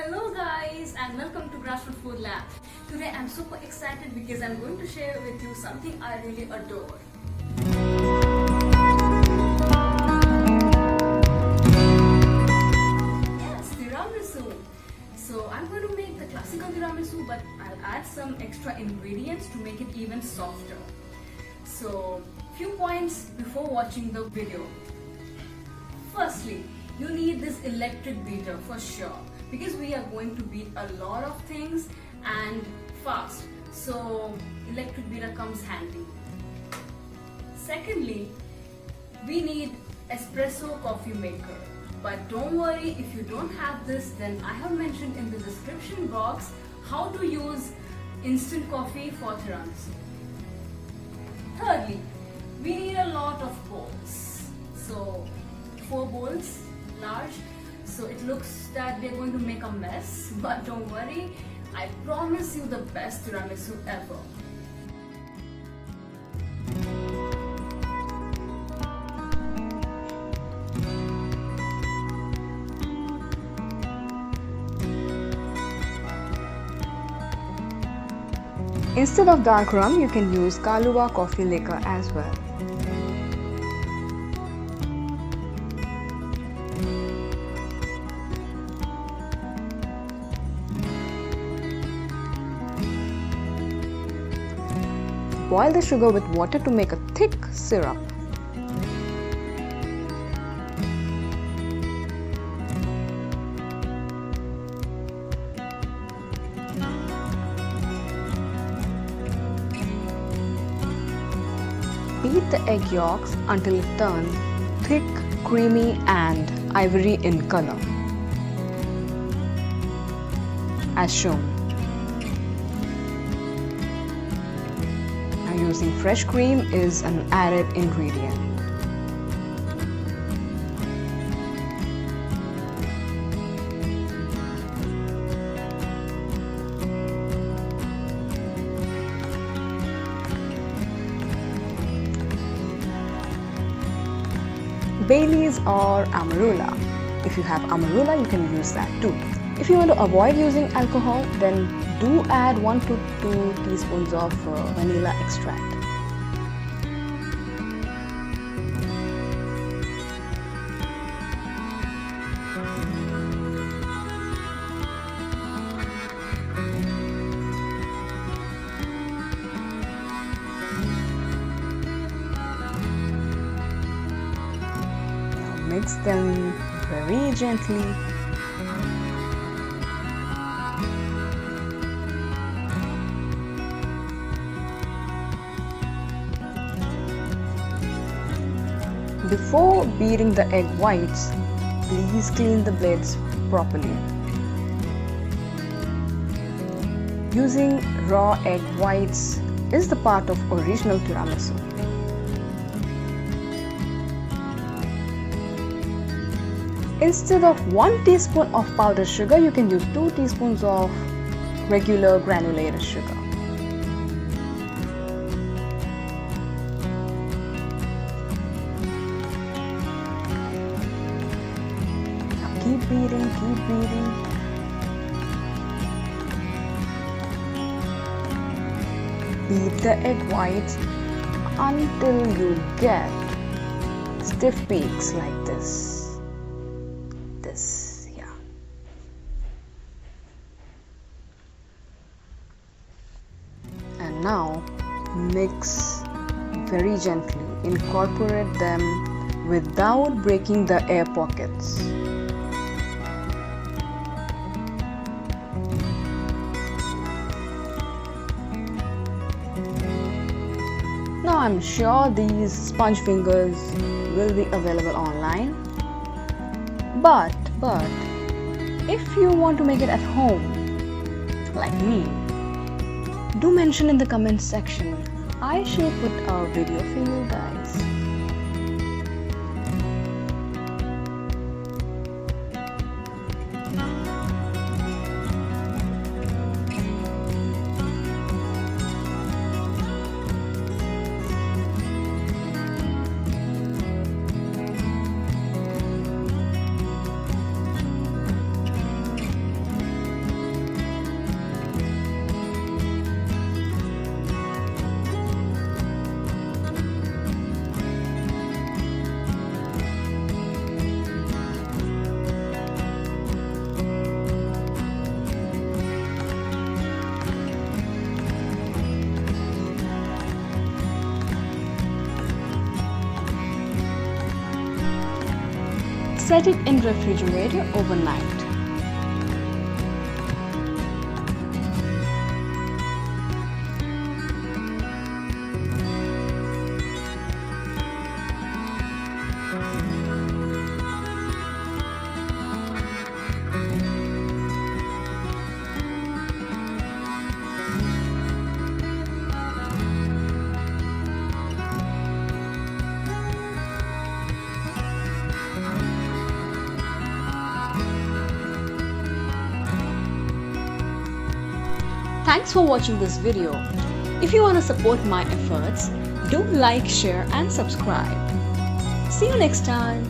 Hello guys and welcome to Grassroot Food Lab. Today I'm super excited because I'm going to share with you something I really adore. Yes, tiramisu. So I'm going to make the classical tiramisu, but I'll add some extra ingredients to make it even softer. So few points before watching the video. Firstly, you need this electric beater for sure, because we are going to beat a lot of things and fast, so electric beater comes handy. Secondly, we need espresso coffee maker, but don't worry if you don't have this, then I have mentioned in the description box how to use instant coffee for tiramisu. Thirdly, we need a lot of bowls, so 4 bowls, large. So it looks that they're going to make a mess, but don't worry, I promise you the best tiramisu ever. Instead of dark rum, you can use Kahlua coffee liquor as well. Boil the sugar with water to make a thick syrup. Beat the egg yolks until it turns thick, creamy and ivory in color, as shown. Using fresh cream is an added ingredient. Baileys or Amarula. If you have Amarula, you can use that too. If you want to avoid using alcohol, then do add 1 to 2 teaspoons of vanilla extract. Now mix them very gently. Before beating the egg whites, please clean the blades properly. Using raw egg whites is the part of original tiramisu. Instead of 1 teaspoon of powdered sugar, you can use 2 teaspoons of regular granulated sugar. Keep beating, keep beating. Beat the egg whites until you get stiff peaks like this. Yeah. And now mix very gently. Incorporate them without breaking the air pockets. Now I'm sure these sponge fingers will be available online, but if you want to make it at home like me, do mention in the comments section. I shall put a video for you guys. set it in refrigerator overnight. Thanks for watching this video. If you want to support my efforts, do like, share and subscribe. See you next time.